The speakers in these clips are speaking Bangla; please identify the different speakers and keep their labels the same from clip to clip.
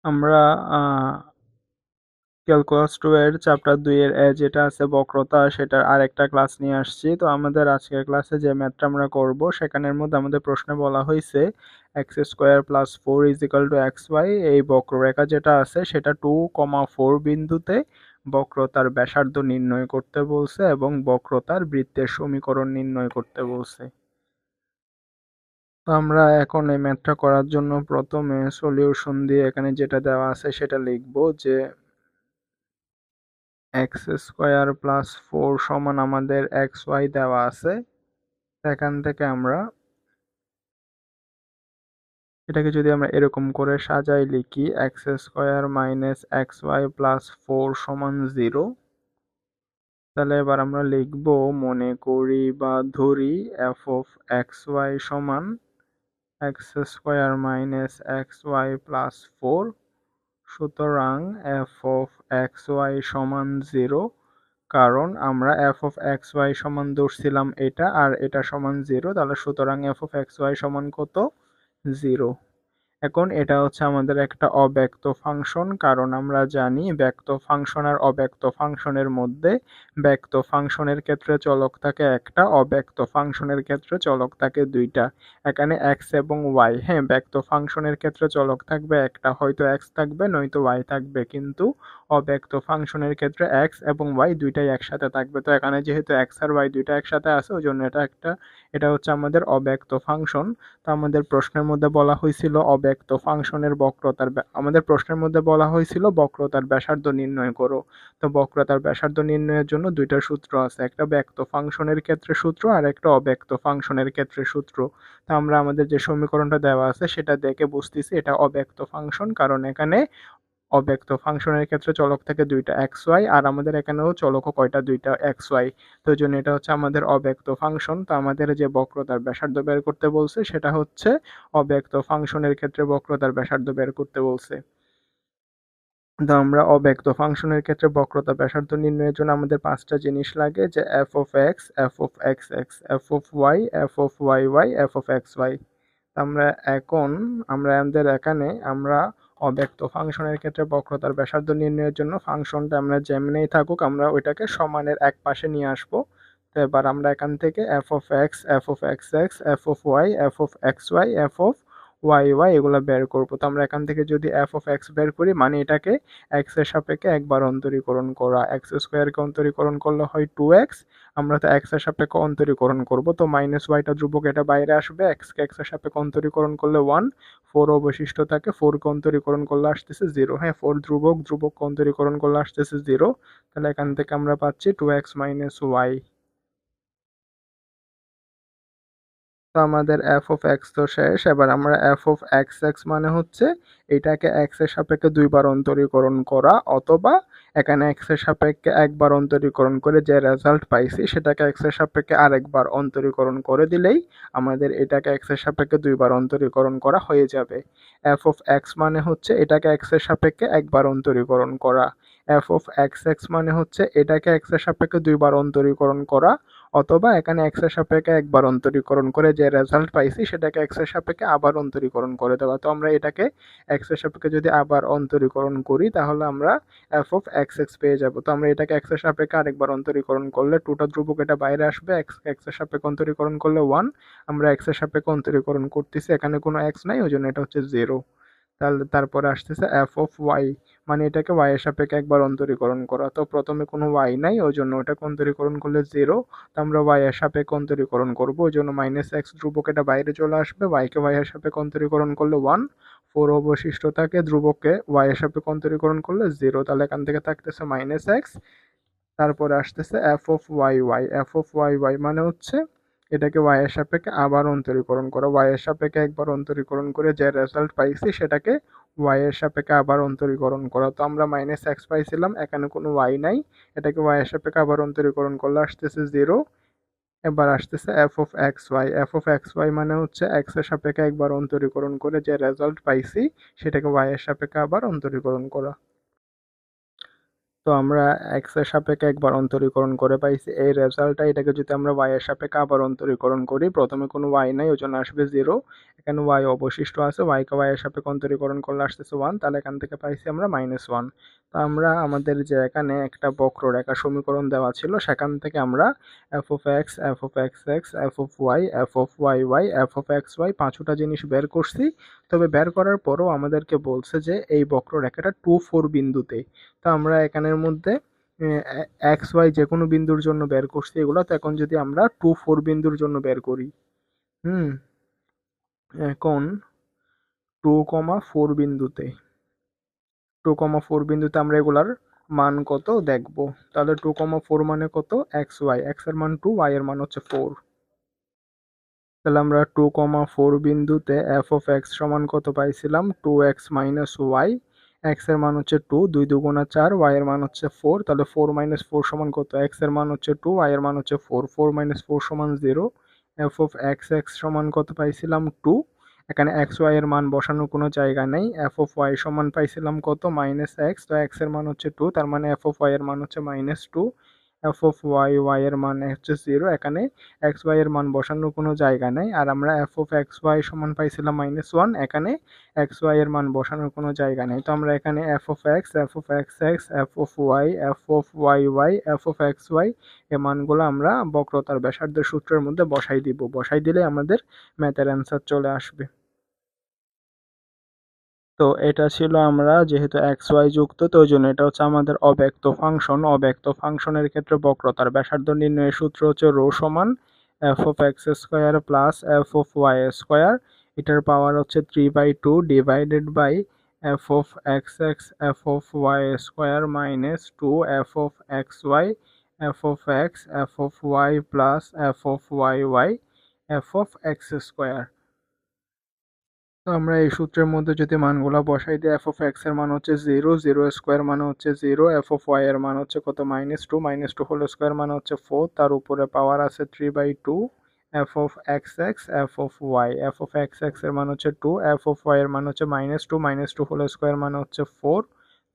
Speaker 1: আমরা ক্যালকুলাস 2 এর চ্যাপ্টার 2 এর যেটা আছে বক্রতা সেটার আরেকটা ক্লাস নিয়ে আসছি। তো আমাদের আজকের ক্লাসে যে ম্যাথটা আমরা করব সেখানের মধ্যে আমাদের প্রশ্নে বলা হয়েছে x square plus four is equal to x y. এই বক্ররেখা যেটা আছে সেটা 2,4 বিন্দুতে বক্রতার ব্যাসার্ধ নির্ণয় করতে বলছে এবং বক্রতার বৃত্তের সমীকরণ নির্ণয় করতে বলছে। তো আমরা এখন এই ম্যাথটা করার জন্য প্রথমে সলিউশন দিয়ে এখানে যেটা দেওয়া আছে সেটা লিখব যে এক্স স্কোয়ার প্লাস ফোর সমান আমাদের এক্স ওয়াই দেওয়া আছে। এখান থেকে আমরা এটাকে যদি আমরা এরকম করে সাজাই লিখি x square minus x y plus four সমান 0, তাহলে এবার আমরা লিখব মনে করি বা ধরি এফ অফ এক্স ওয়াই সমান x square minus x y plus four. সুতরাং এফ অফ এক্স ওয়াই সমান 0, কারণ আমরা এফ অফ এক্স ওয়াই সমান ধরছিলাম এটা আর এটা সমান 0, তাহলে সুতরাং এফ অফ এক্স ওয়াই সমান কত? 0। এখন এটা হচ্ছে আমাদের একটা অব্যক্ত ফাংশন, কারণ আমরা জানি ব্যক্ত ফাংশন আর অব্যক্ত ফাংশনের মধ্যে ব্যক্ত ফাংশনের ক্ষেত্রে চলক থাকে একটা, অব্যক্ত ফাংশনের ক্ষেত্রে চলক থাকে দুইটা। এখানে এক্স এবং ওয়াই, হ্যাঁ ব্যক্ত ফাংশনের ক্ষেত্রে চলক থাকবে একটা, হয়তো এক্স থাকবে নয়তো ওয়াই থাকবে, কিন্তু অব্যক্ত ফাংশনের ক্ষেত্রে এক্স এবং ওয়াই দুইটাই একসাথে থাকবে। তো এখানে যেহেতু এক্স আর ওয়াই দুইটা একসাথে আছে ওই জন্য এটা হচ্ছে আমাদের অব্যক্ত ফাংশন। তো আমাদের প্রশ্নের মধ্যে বলা হয়েছিল অব্যক্ত ফাংশনের আমাদের প্রশ্নের মধ্যে বলা হয়েছিল বক্রতার ব্যাসার্ধ নির্ণয় করো। তো বক্রতার ব্যাসার্ধ নির্ণয়ের জন্য দুইটা সূত্র আছে, একটা ব্যক্ত ফাংশনের ক্ষেত্রে সূত্র আর একটা অব্যক্ত ফাংশনের ক্ষেত্রে সূত্র। তো আমরা আমাদের যে সমীকরণটা দেওয়া আছে সেটা দেখে বুঝতেছি এটা অব্যক্ত ফাংশন, কারণ এখানে অব্যক্ত ফাংশনের ক্ষেত্রে চলক থাকে দুইটা এক্স ওয়াই, আর আমাদের এখানেও চলকও কয়টা? দুইটা এক্স ওয়াই। তো এই জন্য এটা হচ্ছে আমাদের অব্যক্ত ফাংশন। তো আমাদের যে বক্রতার ব্যাসার্ধ বের করতে বলছে সেটা হচ্ছে অব্যক্ত ফাংশনের ক্ষেত্রে বক্রতার ব্যাসার্ধ বের করতে বলছে। তো আমরা অব্যক্ত ফাংশনের ক্ষেত্রে বক্রতা ব্যাসার্ধ নির্ণয়ের জন্য আমাদের পাঁচটা জিনিস লাগে, যে f of x, f of x x, f of y, f of y y, f of x y. আমরা এখন আমাদের এখানে আমরা অব্যক্ত ফাংশনের ক্ষেত্রে বক্রতার ব্যাসার্ধ নির্ণয়ের জন্য ফাংশনটা আমরা যেমনিই থাকুক আমরা ওইটাকে সমানের এক পাশে নিয়ে আসবো। তো এবার আমরা এখান থেকে f of x, f of x x, f of y, f of x y, f of y y এগুলো বের করবো। তো আমরা এখান থেকে যদি এফ অফ এক্স বের করি মানে এটাকে এক্স এর সাপেক্ষে একবার অন্তরীকরণ করা, এক্স স্কোয়ারকে অন্তরীকরণ করলে হয় 2x, আমরা তো এক্স এর সাপেক্ষে অন্তরীকরণ করব, তো মাইনাস ওয়াইটা ধ্রুবক এটা বাইরে আসবে, এক্সকে এক্স এর সাপেক্ষে অন্তরীকরণ করলে 1, 4 অবশিষ্ট থাকে, 4কে অন্তরীকরণ করলে আসতেছে 0, হ্যাঁ 4 ধ্রুবক, ধ্রুবককে অন্তরীকরণ করলে আসতেছে 0। তাহলে এখান থেকে আমরা পাচ্ছি 2x মাইনাস ওয়াই। তো আমাদের এফ অফ এক্স তো শেষ, এবার আমরা এফ অফ এক্স এক্স মানে হচ্ছে এটাকে এক্স এর সাপেক্ষে দুইবার অন্তরীকরণ করা, অথবা এখানে এক্স এর সাপেক্ষে একবার অন্তরীকরণ করে যে রেজাল্ট পাইছি সেটাকে এক্স এর সাপেক্ষে আরেকবার অন্তরীকরণ করে দিলেই আমাদের এটাকে এক্স এর সাপেক্ষে দুইবার অন্তরীকরণ করা হয়ে যাবে। এফ অফ এক্স মানে হচ্ছে এটাকে এক্স এর সাপেক্ষে একবার অন্তরীকরণ করা, এফ অফ এক্স এক্স মানে হচ্ছে এটাকে এক্স এর সাপেক্ষে দুইবার অন্তরীকরণ করা, অথবা এখানে এক্স এর সাপেক্ষে একবার অন্তরীকরণ করে যে রেজাল্ট পাইছি সেটাকে এক্স এর সাপেক্ষে আবার অন্তরীকরণ করে দেওয়া। তো আমরা এটাকে এক্স এর সাপেক্ষে যদি আবার অন্তরীকরণ করি তাহলে আমরা এফ অফ এক্স এক্স পেয়ে যাব। তো আমরা এটাকে এক্স এর সাপেক্ষে আরেকবার অন্তরীকরণ করলে টুটা ধ্রুবক এটা বাইরে আসবে, এক্স এক্স এর সাপেক্ষে অন্তরীকরণ করলে 1, আমরা এক্স এর সাপেক্ষে অন্তরীকরণ করতেছি, এখানে কোনো এক্স নাই ওই জন্য এটা হচ্ছে 0। তাহলে তারপরে আসতেছে এফ অফ ওয়াই, মানে এটাকে ওয়াই এর সাপেক্ষে একবার অন্তরীকরণ করা, তো প্রথমে কোনো ওয়াই নাই ওই জন্য ওটাকে অন্তরীকরণ করলে 0, তো আমরা ওয়াই এর সাপেক্ষে অন্তরীকরণ করবো ওই জন্য মাইনাস এক্স ধ্রুবক এটা বাইরে চলে আসবে, ওয়াইকে ওয়াই এর সাপেক্ষে অন্তরীকরণ করলে 1, 4 অবশিষ্ট থাকে, ধ্রুবককে ওয়াই এর সাপেক্ষে অন্তরীকরণ করলে 0, তাহলে এখান থেকে থাকতেছে মাইনাস এক্স। তারপরে আসতেছে f of y y, f of y y মানে হচ্ছে এটাকে ওয়াই এর সাপেক্ষে আবার অন্তরীকরণ করা, ওয়াই এর সাপেক্ষে একবার অন্তরীকরণ করে যে রেজাল্ট পাইছি সেটাকে ওয়াই এর সাপেক্ষে আবার অন্তরীকরণ করা। তো আমরা মাইনাস এক্স পাইছিলাম, এখানে কোনো ওয়াই নাই, এটাকে ওয়াই এর সাপেক্ষে আবার অন্তরীকরণ করলে আসতেছে 0। এবার আসতেছে f of x y, f of x y মানে হচ্ছে এক্স এর সাপেক্ষে একবার অন্তরীকরণ করে যে রেজাল্ট পাইছি সেটাকে ওয়াই এর সাপেক্ষে আবার অন্তরীকরণ করা। তো তো আমরা এক্স এর সাপেক্ষে একবার অন্তরীকরণ করে পাইছি এই রেজাল্টটা। এটাকে যদি আমরা ওয়াই এর সাপেক্ষে আবার অন্তরীকরণ করি, প্রথমে কোনো ওয়াই নাই, ওই জন্য আসবে 0। এখানে ওয়াই অবশিষ্ট আছে, ওয়াইকে ওয়াই এর সাপেক্ষে অন্তরীকরণ করলে আসতেছে 1, তাহলে এখান থেকে পাইছি আমরা -1। তো আমরা আমাদের যে এখানে একটা বক্ররেখা সমীকরণ দেওয়া ছিল সেখান থেকে আমরা f of x, f of x x, f of y, f of y y, f of x y পাঁচটা জিনিস বের করছি। তবে বের করার পরও আমাদেরকে বলছে যে এই বক্ররেখাটা 2, 4 বিন্দুতে। তো আমরা এখানের মধ্যে এক্স ওয়াই যে কোনো বিন্দুর জন্য বের করছি এগুলো। তো এখন যদি আমরা 2, 4 বিন্দুর জন্য বের করি, হুম, এখন 2,4 বিন্দুতে 2,4 বিন্দুতে আমরা এগুলার মান কত দেখব। তাহলে 2,4 মানে কত, এক্স ওয়াই, এক্স এর মান 2, ওয়াই এর মান হচ্ছে 4। তাহলে আমরা 2,4 বিন্দুতে এফ অফ এক্স সমান কত পাইছিলাম, 2x মাইনাস ওয়াই। এক্স এর মান হচ্ছে 2, 2 দুগুণা 4, ওয়াই এর মান হচ্ছে 4। তাহলে 4 মাইনাস 4 সমান কত, এক্স এর মান হচ্ছে 2, ওয়াই এর মান হচ্ছে 4, 4 মাইনাস 4 সমান 0। এফ অফ এক্স এক্স সমান কত পাইছিলাম, 2। এখানে এক্স ওয়াই এর মান বসানোর কোনো জায়গা নেই। এফ অফ ওয়াই সমান পাইছিলাম কত, মাইনাস এক্স। তো এক্স এর মান হচ্ছে 2, তার মানে এফ অফ ওয়াই এর মান হচ্ছে -2। এফ অফ ওয়াই ওয়াই এর মান হচ্ছে 0। এখানে এক্স ওয়াই এর মান বসানোর কোনো জায়গা নেই। আর আমরা এফ অফ এক্স ওয়াই সমান পাইছিলাম -1, এখানে এক্স ওয়াই এর মান বসানোর কোনো জায়গা নেই। তো আমরা এখানে f of x, f of x x, f of y, f of y y, f of x y এই মানগুলো আমরা বক্রতার ব্যাসার্ধের সূত্রের মধ্যে বসাই দিব। বসাই দিলে আমাদের ম্যাথের অ্যান্সার চলে আসবে। তো এটা ছিল, আমরা যেহেতু এক্স ওয়াই যুক্ত, তো ওই জন্য এটা হচ্ছে আমাদের অব্যক্ত ফাংশন। অব্যক্ত ফাংশনের ক্ষেত্রে বক্রতার ব্যাসার্ধ নির্ণয়ের সূত্র হচ্ছে রো সমান f of x square plus f of y square, এটার পাওয়ার হচ্ছে 3/2 divided by f of x x, f of y square minus 2 f of x y, f of x, f of y plus f of y y, f of x square. তো আমরা এই সূত্রের মধ্যে যদি মানগুলা বসাই দিই, এফ অফ এক্স এর মান হচ্ছে 0, 0 স্কোয়ার মানে হচ্ছে 0, এফ অফ ওয়াই এর মান হচ্ছে কত, -2, -2 হোল স্কোয়ার মানে হচ্ছে 4, তার উপরে পাওয়ার আছে 3/2, f of x x, f of y, f of x x এর মান হচ্ছে 2, এফ অফ ওয়াই এর মান হচ্ছে -2, -2 হোল স্কোয়ার মানে হচ্ছে 4।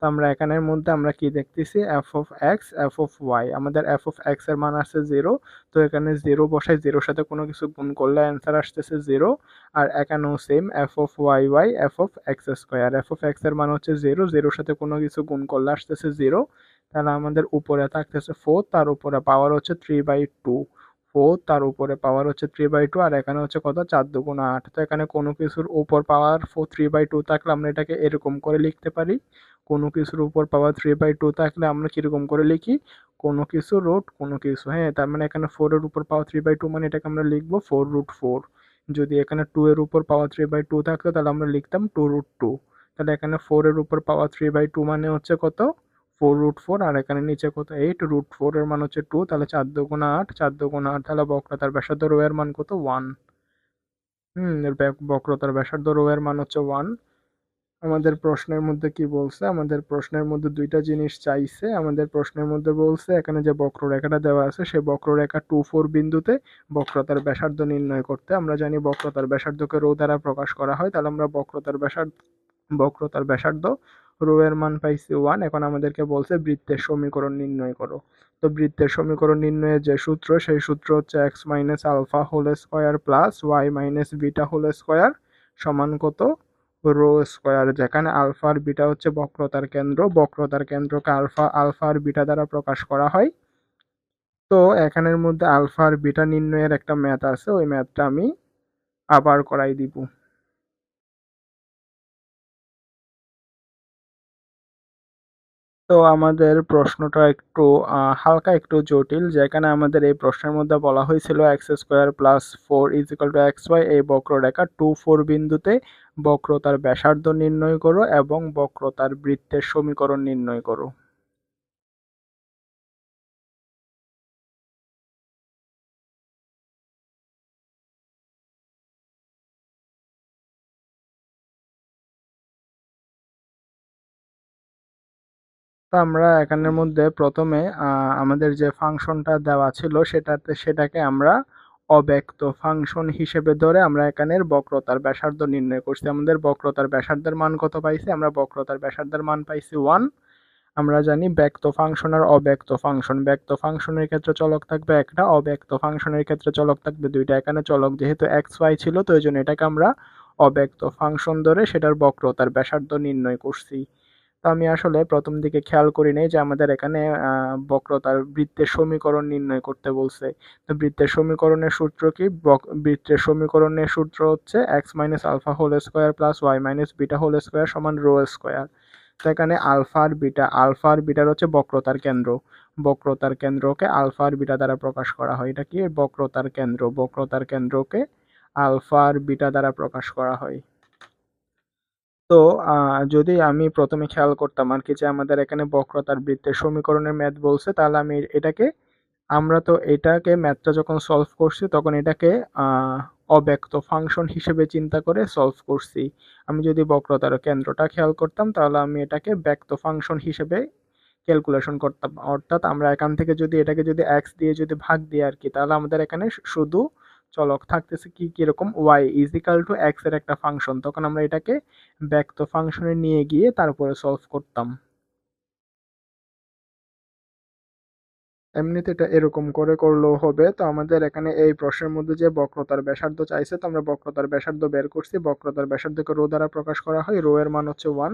Speaker 1: তো আমরা এখানের মধ্যে আমরা কি দেখতেছি, f of x, f of y, আমাদের এফ অফ এক্স এর মান আছে 0। তো এখানে 0 বসাই, 0 সাথে কোনো কিছু গুণ করলে অ্যান্সার আসতেছে 0। আর এখানেও same, f of y y, f of x square, f of x এর মান হচ্ছে 0, 0 সাথে কোনো কিছু গুণ করলে আসতেছে 0। তাহলে আমাদের উপরে থাকতেছে 4, তার উপরে পাওয়ার হচ্ছে 3/2, 4 তার উপরে পাওয়ার হচ্ছে 3/2, আর এখানে হচ্ছে কত, 4 দুগুণ 8। তো এখানে কোনো কিছুর উপর পাওয়ার 3/2 থাকলে আমরা এটাকে এরকম করে লিখতে পারি। কোনো কিছুর উপর পাওয়ার 3/2 থাকলে আমরা কিরকম করে লিখি, কোনো কিছু রুট কোনো কিছু, হ্যাঁ, তার মানে এখানে 4 এর উপর পাওয়ার 3/2 মানে এটাকে আমরা লিখবো 4√4। যদি এখানে 2 এর উপর পাওয়ার 3/2 থাকতো তাহলে আমরা লিখতাম 2√2। তাহলে এখানে 4 এর উপর পাওয়ার 3/2 মানে হচ্ছে কত, 4√4। আর এখানে নিচে কত, 8√4 এর মান হচ্ছে 2, তাহলে 4 দুগুণ 8, 4 দুগুণ 8, তাহলে বক্রতার ব্যাসার্ধ রো এর মান কত, 1। বক্রতার ব্যাসার্ধ রো এর মান হচ্ছে 1। আমাদের প্রশ্নের মধ্যে কি বলছে, আমাদের প্রশ্নের মধ্যে দুইটা জিনিস চাইছে। আমাদের প্রশ্নের মধ্যে বলছে এখানে যে বক্ররেখাটা দেওয়া আছে সেই বক্ররেখা 2, 4 বিন্দুতে বক্রতার ব্যাসার্ধ নির্ণয় করতে। আমরা জানি বক্রতার ব্যাসার্ধকে রো দ্বারা প্রকাশ করা হয়। তাহলে আমরা বক্রতার ব্যাসার্ধ রো এর মান পাইছি 1। এখন আমাদেরকে বলছে বৃত্তের সমীকরণ নির্ণয় করো। তো বৃত্তের সমীকরণ নির্ণয়ের যে সূত্র, সেই সূত্র হচ্ছে x minus alpha whole square plus y minus beta whole square সমান কত, রো স্কোয়ার। যেখানে আলফা আর বিটা হচ্ছে বক্রতার কেন্দ্র, বক্রতার কেন্দ্রকে আলফা আলফা আর বিটা দ্বারা প্রকাশ করা হয়। তো এখানের মধ্যে আলফা আর বিটা নির্ণয়ের একটা ম্যাথ আছে, ওই ম্যাথটা আমি আবার করাই দিব। তো আমাদের প্রশ্নটা একটু হালকা একটু জটিল, যেখানে আমাদের এই প্রশ্নের মধ্যে বলা হয়েছিল x square plus 4 is equal to x y, এই বক্ররেখা 2, 4 বিন্দুতে বক্রতার ব্যাসার্ধ নির্ণয় করো এবং বক্রতার বৃত্তের সমীকরণ নির্ণয় করো। তো আমরা এখানের মধ্যে প্রথমে আমাদের যে ফাংশনটা দেওয়া ছিল সেটাকে আমরা অব্যক্ত ফাংশন হিসেবে ধরে আমরা এখানের বক্রতার ব্যাসার্ধ নির্ণয় করছি। আমাদের বক্রতার ব্যাসার্ধের মান কত পাইছি, আমরা বক্রতার ব্যাসার্ধের মান পাইছি 1। আমরা জানি ব্যক্ত ফাংশন আর অব্যক্ত ফাংশন। ব্যক্ত ফাংশনের ক্ষেত্রে চলক থাকবে একটা, অব্যক্ত ফাংশনের ক্ষেত্রে চলক থাকবে দুইটা। এখানে চলক যেহেতু এক্স ওয়াই ছিল, তো এই জন্য এটাকে আমরা অব্যক্ত ফাংশন ধরে সেটার বক্রতার ব্যাসার্ধ নির্ণয় করছি। তো আমি আসলে প্রথম দিকে খেয়াল করি নাই যে আমাদের এখানে বক্রতার বৃত্তের সমীকরণ নির্ণয় করতে বলছে। তো বৃত্তের সমীকরণের সূত্র কি? বৃত্তের সমীকরণের সূত্র হচ্ছে x minus alpha whole square plus y minus beta whole square সমান রো স্কোয়ার। তো এখানে আলফা আর বিটার হচ্ছে বক্রতার কেন্দ্র। বক্রতার কেন্দ্রকে আলফা আর বিটা দ্বারা প্রকাশ করা হয়। এটা কি? বক্রতার কেন্দ্র। বক্রতার কেন্দ্রকে আলফা আর বিটা দ্বারা প্রকাশ করা হয়। তো যদি আমি প্রথমে খেয়াল করতাম আর কি যে আমাদের এখানে বক্রতার বৃত্তের সমীকরণের ম্যাথ বলছে, তাহলে আমি এটাকে, আমরা তো এটাকে ম্যাথটা যখন সলভ করছি তখন এটাকে অব্যক্ত ফাংশন হিসেবে চিন্তা করে সলভ করছি। আমি যদি বক্রতার কেন্দ্রটা খেয়াল করতাম তাহলে আমি এটাকে ব্যক্ত ফাংশন হিসেবে ক্যালকুলেশন করতাম। অর্থাৎ আমরা এখান থেকে যদি এটাকে যদি এক্স দিয়ে যদি ভাগ দিই আর কি, তাহলে আমাদের এখানে শুধু চলক থাকতেছে কি কিরকম, y is equal to x এর একটা ফাংশন। তখন আমরা এটাকে ব্যক্ত ফাংশনে নিয়ে গিয়ে তারপরে সলভ করতাম। এমনিতে এটা এরকম করে করলেও হবে। তো আমাদের এখানে এই প্রশ্নের মধ্যে যে বক্রতার ব্যাসার্ধ চাইছে, তো আমরা বক্রতার ব্যাসার্ধ বের করছি। বক্রতার ব্যাসার্ধকে রো দ্বারা প্রকাশ করা হয়, রো এর মান হচ্ছে 1।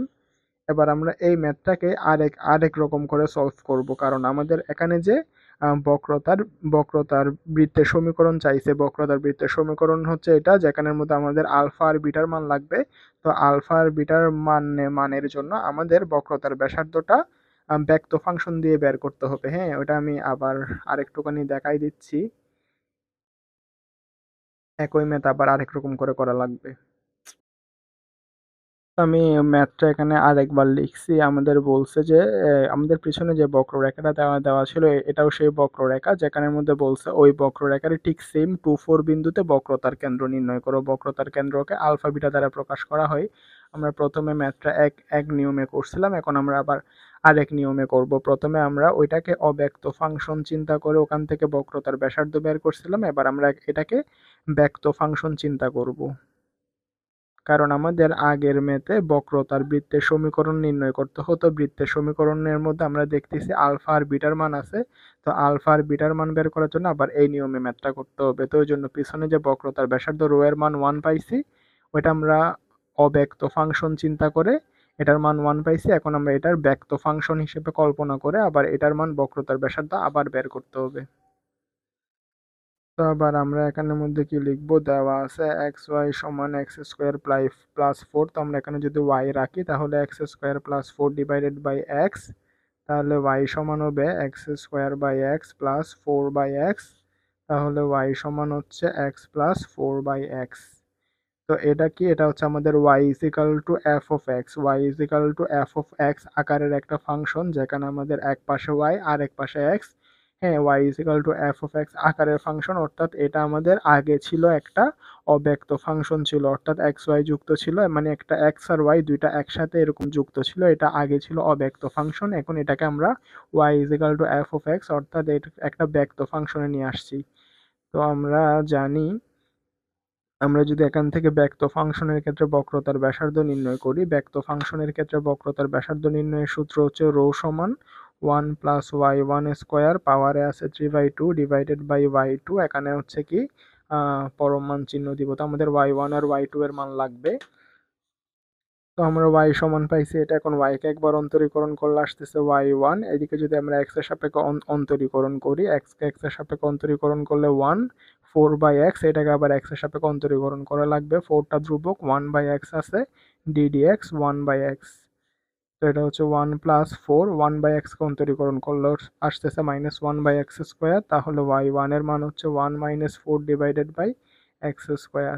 Speaker 1: এবার আমরা এই ম্যাথটাকে আরেক রকম করে সলভ করব, কারণ আমাদের এখানে যে বক্রতার বক্রতার বৃত্তের সমীকরণ চাইছে। বক্রতার বৃত্তের সমীকরণ হচ্ছে এটা, যেখানের মধ্যে আমাদের আলফা আর বিটার মান লাগবে। তো আলফা আর বিটার মানের জন্য আমাদের বক্রতার ব্যাসার্ধটা ব্যক্ত ফাংশন দিয়ে বের করতে হবে। হ্যাঁ, ওটা আমি আবার আরেকটুখানি দেখাই দিচ্ছি। একই ম্যাথ আবার আরেক রকম করে করা লাগবে। আমি ম্যাথটা এখানে আরেকবার লিখছি। আমাদের বলছে যে আমাদের পিছনে যে বক্ররেখাটা দেওয়া দেওয়া ছিল, এটাও সেই বক্ররেখা যেখানের মধ্যে বলছে ওই বক্ররেখার ঠিক সেম 2 4 বিন্দুতে বক্রতার কেন্দ্র নির্ণয় করো। বক্রতার কেন্দ্রকে আলফা বিটা দ্বারা প্রকাশ করা হয়। আমরা প্রথমে ম্যাথটা এক এক নিয়মে করছিলাম, এখন আমরা আবার আরেক নিয়মে করব। প্রথমে আমরা ওইটাকে অব্যক্ত ফাংশন চিন্তা করে ওখান থেকে বক্রতার ব্যাসার্ধ বের করছিলাম, এবার আমরা এটাকে ব্যক্ত ফাংশন চিন্তা করব। কারণ আমাদের আগের ম্যাথে বক্রতার বৃত্তের সমীকরণ নির্ণয় করতে হতো। বৃত্তের সমীকরণের মধ্যে আমরা দেখতেছি আলফা আর বিটার মান আছে। তো আলফা আর বিটার মান বের করার জন্য আবার এই নিয়মে ম্যাথটা করতে হবে। তো ওই জন্য পিছনে যে বক্রতার ব্যাসার্ধ রো এর মান 1 পাইছি, ওইটা আমরা অব্যক্ত ফাংশন চিন্তা করে এটার মান 1 পাইছি। এখন আমরা এটার ব্যক্ত ফাংশন হিসেবে কল্পনা করে আবার এটার মান বক্রতার ব্যাসার্ধ আবার বের করতে হবে। তো আবার আমরা এখানের মধ্যে কি লিখবো, দেওয়া আছে এক্স ওয়াই সমান এক্স স্কোয়ার প্লাস 4। তো আমরা এখানে যদি ওয়াই রাখি তাহলে x square plus 4 divided by x, তাহলে ওয়াই সমান হবে x square by x plus 4 by x. তাহলে ওয়াই সমান হচ্ছে এক্স প্লাস 4 বাই এক্স। তো এটা কি? এটা হচ্ছে আমাদের y is equal to f of x. Y is equal to f of x আকারের একটা ফাংশন, যেখানে আমাদের এক পাশে ওয়াই আর এক পাশে এক্স। হ্যাঁ, y is equal to f of x আকারের ফাংশন, অর্থাৎ এটা আমাদের আগে ছিল একটা অব্যক্ত ফাংশন ছিল, অর্থাৎ এক্স ওয়াই যুক্ত ছিল, মানে একটা এক্স আর ওয়াই দুইটা একসাথে এরকম যুক্ত ছিল। এটা আগে ছিল অব্যক্ত ফাংশন, এখন এটাকে আমরা y is equal to f of x অর্থাৎ একটা ব্যক্ত ফাংশনে নিয়ে আসছি। তো আমরা জানি, আমরা যদি এখান থেকে ব্যক্ত ফাংশনের ক্ষেত্রে বক্রতার ব্যাসার্ধ নির্ণয় করি, ব্যক্ত ফাংশনের ক্ষেত্রে বক্রতার ব্যাসার্ধ নির্ণয়ের সূত্র হচ্ছে রো সমান 1 প্লাস ওয়াই ওয়ান স্কোয়ার, পাওয়ারে আছে 3/2 ডিভাইডেড বাই ওয়াই টু। এখানে হচ্ছে কি পরম মান চিহ্ন দিব, তো আমাদের ওয়াই ওয়ান আর ওয়াই টু এর মান লাগবে। তো আমরা ওয়াই সমান পাইছি এটা, এখন ওয়াই কে একবার অন্তরীকরণ করলে আসতেছে ওয়াই ওয়ান। এদিকে যদি আমরা এক্স এর সাপেক্ষে অন্তরীকরণ করি, এক্স কে এক্স এর সাপেক্ষে অন্তরীকরণ করলে 1 4 বাই এক্স, এটাকে আবার এক্স এর সাপেক্ষে অন্তরীকরণ করা লাগবে। 4টা ধ্রুবক, 1 বাই এক্স আছে, ডিডিএক্স 1 বাই এক্স। তো এটা হচ্ছে 1 প্লাস 4, 1 বাই এক্স কে অন্তরীকরণ করলে আসতেছে মাইনাস 1 বাই এক্স স্কোয়ার। তাহলে ওয়াই ওয়ান এর মান হচ্ছে 1 minus 4 divided by x square.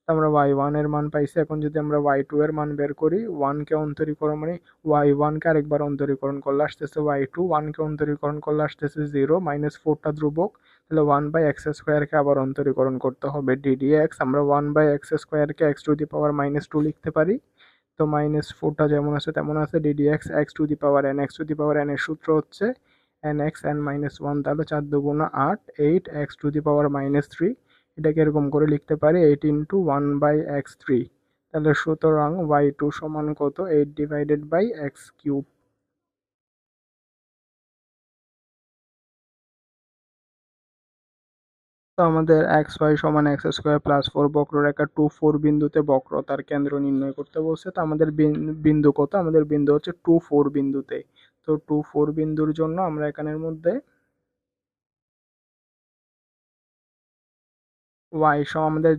Speaker 1: আমরা ওয়াই ওয়ান এর মান পাইছি। এখন যদি আমরা ওয়াই টু এর মান বের করি, ওয়ানকে অন্তরীকরণ মানে ওয়াই ওয়ানকে আরেকবার অন্তরীকরণ করলে আসতেছে ওয়াই টু, ওয়ানকে অন্তরীকরণ করলে আসতেছে 0, মাইনাস 4টা ধ্রুবক, তাহলে 1 বাই এক্স স্কোয়ারকে আবার অন্তরীকরণ করতে হবে ডিডি এক্স। আমরা 1 বাই এক্স স্কোয়ারকে X to the power minus 2 লিখতে পারি। তো মাইনাস 4টা যেমন আছে তেমন আছে, DD x x to the power N, x to the power N এর সূত্র হচ্ছে এন এক্স এন মাইনাস 1। তাহলে 4 দুগুণা 8, 8 x to the power minus 3। এটাকে এরকম করে লিখতে পারি 8 ইন্টু 1 বাই এক্স 3। তাহলে সুতরাং ওয়াই টু সমান কত? 8 ডিভাইডেড বাই এক্স কিউব। তো আমাদের এক্স ওয়াই সমান এক্স স্কোয়ার প্লাস 4 বক্ররেখা 2 4 বিন্দুতে বক্রতার কেন্দ্র নির্ণয় করতে বলছে। তো আমাদের বিন্দু কত? আমাদের বিন্দু হচ্ছে 2 4 বিন্দুতে। তো 2 4 বিন্দুর জন্য আমরা এখানের মধ্যে ওয়াই সমান আমাদের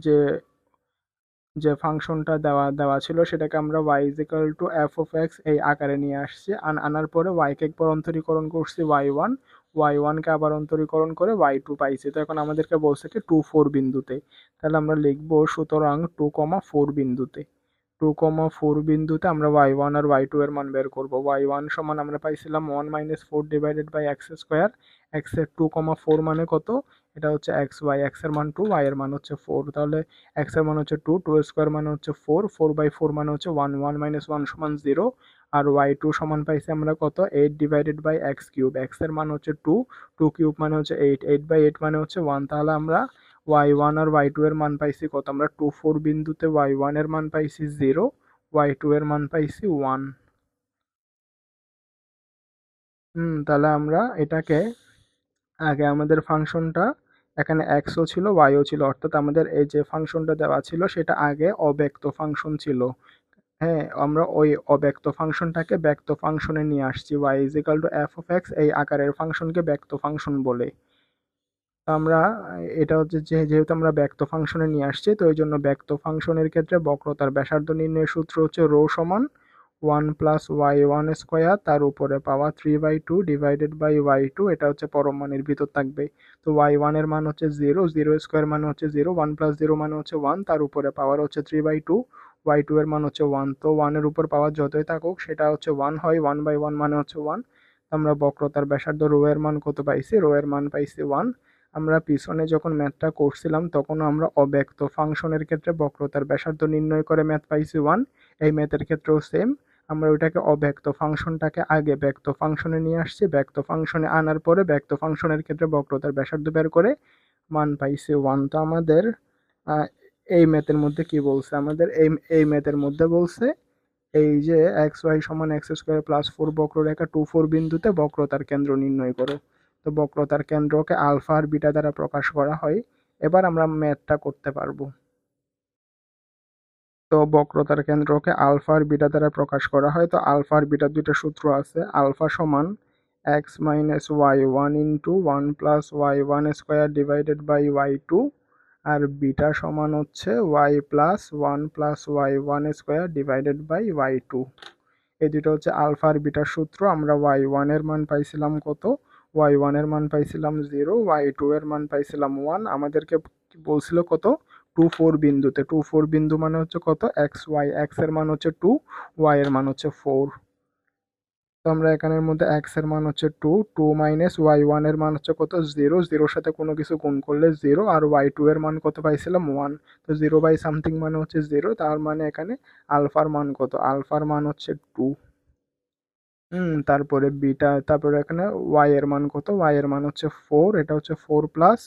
Speaker 1: যে ফাংশনটা দেওয়া ছিল সেটাকে আমরা y is equal to f of x এই আকারে নিয়ে আসছি। আনার পরে y কে একবার অন্তরীকরণ করছি y1 কে আবার অন্তরীকরণ করে y2 পাইছি। তো এখন আমাদেরকে বলছে কি 2 4 বিন্দুতে, তাহলে আমরা লিখবো সুতরাং 2 4 বিন্দুতে 2 4 বিন্দুতে আমরা y1 আর y2 এর মান বের করব। y1 সমান আমরা পাইছিলাম 1 - 4 divided by x square. X এর 2 4 মানে কত? এটা হচ্ছে এক্স ওয়াই, এক্স এর মান 2, y এর মান হচ্ছে 4। তাহলে এক্স এর মান হচ্ছে 2, 2 স্কোয়ার মানে হচ্ছে 4, 4/4 মানে হচ্ছে 1, 1 - 1 সমান 0। আর y2 সমান পাইছি আমরা কত? 8 divided by x cube. X এর মান হচ্ছে 2, 2 কিউব মানে হচ্ছে 8, 8/8 মানে হচ্ছে 1। তাহলে আমরা y1 আর y2 এর মান পাইছি কত? আমরা 2 4 বিন্দুতে y1 এর মান পাইছি 0, y2 এর মান পাইছি 1। তাহলে আমরা এটাকে আগে আমাদের ফাংশনটা এখানে এক্সও ছিল ওয়াইও ছিল, অর্থাৎ আমাদের এই যে ফাংশনটা দেওয়া ছিল সেটা আগে অব্যক্ত ফাংশন ছিল। হ্যাঁ, আমরা ওই অব্যক্ত ফাংশনটাকে ব্যক্ত ফাংশনে নিয়ে আসছি। y is equal to f of x এই আকারের ফাংশনকে ব্যক্ত ফাংশন বলে। আমরা এটা হচ্ছে যেহেতু আমরা ব্যক্ত ফাংশনে নিয়ে আসছি, তো এই জন্য ব্যক্ত ফাংশনের ক্ষেত্রে বক্রতার ব্যাসার্ধ নির্ণয়ের সূত্র হচ্ছে রো সমান 1 প্লাস y1 স্কোয়ার তার উপরে পাওয়া 3/2 ডিভাইডেড বাই y2। এটা হচ্ছে পরম মানের ভিতর থাকবে। তো y1 এর মান হচ্ছে 0, 0 স্কোয়ার মানে হচ্ছে 0, 1 প্লাস 0 মানে হচ্ছে 1, তার উপরে পাওয়ার হচ্ছে 3/2, y2 এর মান হচ্ছে 1। তো 1 এর উপর পাওয়ার যতই থাকুক সেটা হচ্ছে 1 হয়, 1/1 মানে হচ্ছে 1। আমরা বক্রতার ব্যাসার্ধ রো এর মান কত পাইছি? রো এর মান পাইছি 1। আমরা পিছনে যখন ম্যাথটা করছিলাম তখন আমরা অব্যক্ত ফাংশনের ক্ষেত্রে বক্রতার ব্যাসার্ধ নির্ণয় করে ম্যাথ পাইছি 1। এই ম্যাথের ক্ষেত্রেও সেম, আমরা ওইটাকে অব্যক্ত ফাংশনটাকে আগে ব্যক্ত ফাংশনে নিয়ে আসছি। ব্যক্ত ফাংশনে আনার পরে ব্যক্ত ফাংশনের ক্ষেত্রে বক্রতার ব্যাসার্ধ বের করে মান পাইছি 1। তো আমাদের আহ, এই ম্যাথের মধ্যে কি বলছে? আমাদের এই ম্যাথের মধ্যে বলছে এই যে এক্স ওয়াই সমান এক্স স্কোয়ার প্লাস 4 বক্ররেখা 2 4 বিন্দুতে বক্রতার কেন্দ্র নির্ণয় করো। তো বক্রতার কেন্দ্রকে আলফা আর বিটা দ্বারা প্রকাশ করা হয়। এবার আমরা ম্যাথটা করতে পারবো। তো বক্রতার কেন্দ্রকে আলফা আর বিটা দ্বারা প্রকাশ করা হয়। তো আলফা আর বিটার দুইটা সূত্র আছে। আলফা সমান x minus y one into 1 plus y1 square divided by y2। আর বিটা সমান হচ্ছে y plus 1 plus y1 square divided by y2। এই দুটো হচ্ছে আলফা আর বিটার সূত্র। আমরা y1 এর মান পাইছিলাম কত? y1 এর মান পাইছিলাম 0, y2 এর মান পাইছিলাম 1। আমাদেরকে বলছিল কত? 2 4 বিন্দুতে। 2 4 বিন্দু মানে হচ্ছে কত? এক্স ওয়াই, এক্স এর মান হচ্ছে 2, ওয়াই এর মান হচ্ছে 4। তো আমরা এখানের মধ্যে এক্স এর মান হচ্ছে 2, 2 মাইনাস y1 এর মান হচ্ছে কত? 0, 0 সাথে কোনো কিছু গুণ করলে 0। আর y2 এর মান কত পাইছিলাম? 1। তো 0 বাই সামথিং মানে হচ্ছে 0, তার মানে এখানে আলফার মান কত? আলফার মান হচ্ছে 2। তারপরে বিটা, তারপরে এখানে y এর মান কত? y এর মান হচ্ছে 4। এটা হচ্ছে 4 প্লাস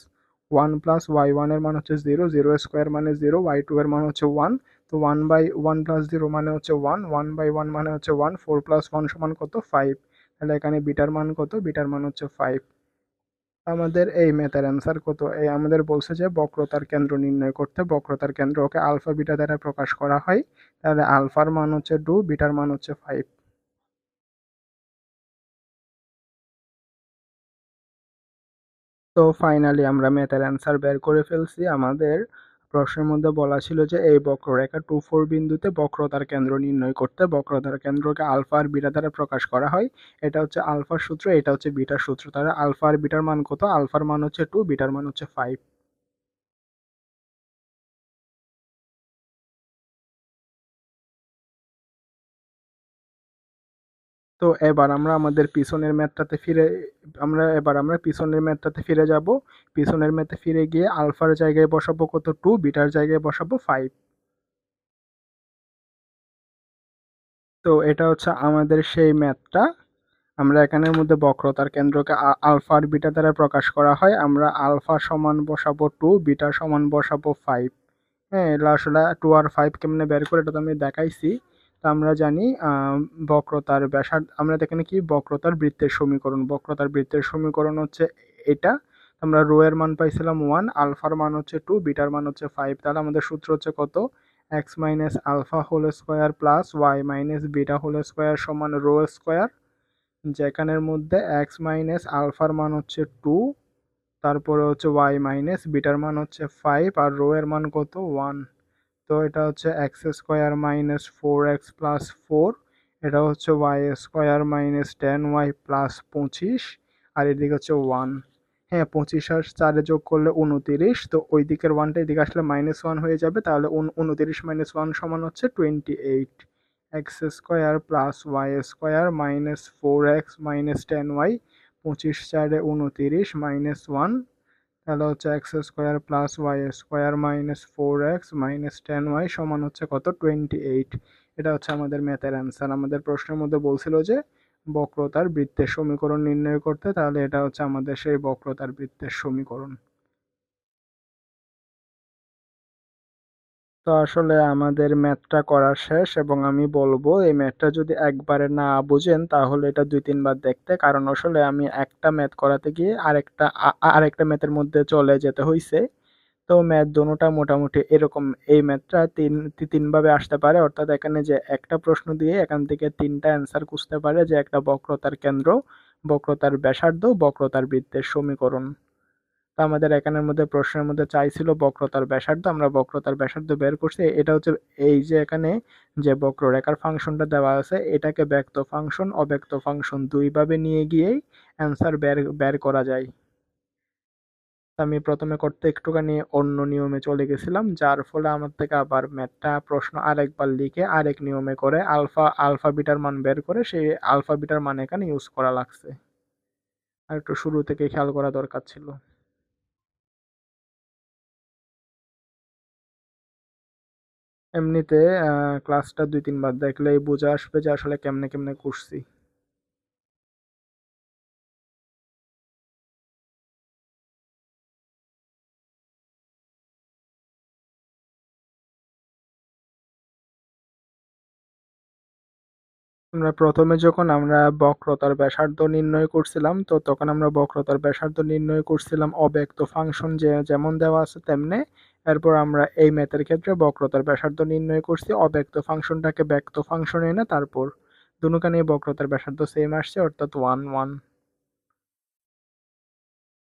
Speaker 1: 1 প্লাস y1 এর মান হচ্ছে 0, 0 স্কোয়ার মানে 0, y2 এর মান হচ্ছে 1। তো 1/1 প্লাস 0 মানে হচ্ছে 1, 1/1 মানে হচ্ছে 1, 4 প্লাস 1 সমান কত? 5। তাহলে এখানে বিটার মান কত? বিটার মান হচ্ছে 5। আমাদের এই ম্যাথের অ্যান্সার কত? এই আমাদের বলছে যে বক্রতার কেন্দ্র নির্ণয় করতে বক্রতার কেন্দ্রকে আলফা বিটা দ্বারা প্রকাশ করা হয়। তাহলে আলফার মান হচ্ছে 2, বিটার মান হচ্ছে 5। তো ফাইনালি আমরা ম্যাথের অ্যান্সার বের করে ফেলছি। আমাদের প্রশ্নের মধ্যে বলা ছিল যে এই বক্ররেখা 2 4 বিন্দুতে বক্রতার কেন্দ্র নির্ণয় করতে বক্রতার কেন্দ্রকে আলফা আর বিটা দ্বারা প্রকাশ করা হয়। এটা হচ্ছে আলফার সূত্র, এটা হচ্ছে বিটার সূত্র। তাহলে আলফা আর বিটার মান কত? আলফার মান হচ্ছে 2, বিটার মান হচ্ছে 5। তো এবার আমরা আমাদের পিছনের ম্যাথটাতে ফিরে আমরা পিছনের ম্যাথটাতে ফিরে যাব। পিছনের ম্যাথে ফিরে গিয়ে আলফার জায়গায় বসাবো কত? 2, বিটার জায়গায় বসাবো 5। তো এটা হচ্ছে আমাদের সেই ম্যাথটা। আমরা এখানের মধ্যে বক্রতার কেন্দ্রকে আলফা আর বিটা দ্বারা প্রকাশ করা হয়। আমরা আলফা সমান বসাবো 2, বিটা সমান বসাবো 5। হ্যাঁ, এটা আসলে 2 আর 5 কেমনে বের করে এটা তো আমি দেখাইছি। তো আমরা জানি বক্রতার ব্যাসার্ধ, আমরা এখানে কি বক্রতার বৃত্তের সমীকরণ, বক্রতার বৃত্তের সমীকরণ হচ্ছে এটা। তো আমরা রো এর মান পাইছিলাম 1, আলফার মান হচ্ছে 2, বিটার মান হচ্ছে 5। তাহলে আমাদের সূত্র হচ্ছে কত? x minus alpha whole square plus y minus beta whole square সমান রো স্কোয়ার, যেখানের মধ্যে x মাইনাস আলফার মান হচ্ছে 2, তারপরে হচ্ছে y মাইনাস বিটার মান হচ্ছে 5 আর রো এর মান কত? 1। তো এটা হচ্ছে x square minus 4x plus 4, এটা হচ্ছে y square minus 10y plus 25, আর এদিকে হচ্ছে 1। হ্যাঁ, 25 আর 4 যোগ করলে 29, তো ওই দিকের 1টা এদিকে আসলে -1 হয়ে যাবে, তাহলে 29 - 1 সমান হচ্ছে 28। X square plus y square minus 4x minus 10y, 25 4 29 -1, তাহলে হচ্ছে x square plus y square minus 4x minus 10y সমান হচ্ছে কত? 28। এটা হচ্ছে আমাদের ম্যাথের অ্যান্সার। আমাদের প্রশ্নের মধ্যে বলছিল যে বক্রতার বৃত্তের সমীকরণ নির্ণয় করতে, তাহলে এটা হচ্ছে আমাদের সেই বক্রতার বৃত্তের সমীকরণ। তো আসলে আমাদের ম্যাথটা করা শেষ, এবং আমি বলবো এই ম্যাথটা যদি একবারে না বুঝেন তাহলে এটা 2-3 বার দেখতে, কারণ আসলে আমি একটা ম্যাথ করাতে গিয়ে আরেকটা ম্যাথের মধ্যে চলে যেতে হয়েছে। তো ম্যাথ দোনোটা মোটামুটি এরকম। এই ম্যাথটা তিন ভাবে আসতে পারে, অর্থাৎ এখানে যে একটা প্রশ্ন দিয়ে এখান থেকে 3টা অ্যান্সার খুঁজতে পারে, যে একটা বক্রতার কেন্দ্র, বক্রতার ব্যাসার্ধ, বক্রতার বৃত্তের সমীকরণ। তো আমাদের এখানের মধ্যে প্রশ্নের মধ্যে চাইছিল বক্রতার ব্যাসার্ধ, আমরা বক্রতার ব্যাসার্ধ বের করছি। এটা হচ্ছে এই যে এখানে যে বক্ররেখার ফাংশনটা দেওয়া আছে, এটাকে ব্যক্ত ফাংশন অব্যক্ত ফাংশন দুইভাবে নিয়ে গিয়েই অ্যান্সার বের করা যায়। আমি প্রথমে করতে একটুখানি অন্য নিয়মে চলে গেছিলাম, যার ফলে আমার থেকে আবার ম্যাথটা প্রশ্ন আরেকবার লিখে আরেক নিয়মে করে আলফা বিটার মান বের করে সেই আলফা বিটার মান এখানে ইউজ করা লাগছে। আর একটু শুরু থেকে খেয়াল করা দরকার ছিল। এমনিতে ক্লাসটা 2-3 বার দেখলেই বোঝা আসবে যে আসলে কেমনে কেমনে করছি। আমরা বক্রতার ব্যাসার্ধ নির্ণয় করছিলাম, তো তখন আমরা বক্রতার ব্যাসার্ধ নির্ণয় করছিলাম অব্যক্ত ফাংশন যে যেমন দেওয়া আছে তেমনে। এরপর আমরা এই ম্যাথের ক্ষেত্রে বক্রতার ব্যাসার্ধ নির্ণয় করছি অব্যক্ত ফাংশনটাকে ব্যক্ত ফাংশনে এনে, তারপর দুটোখানেই বক্রতার ব্যাসার্ধ সেম আসছে, অর্থাৎ 1 1।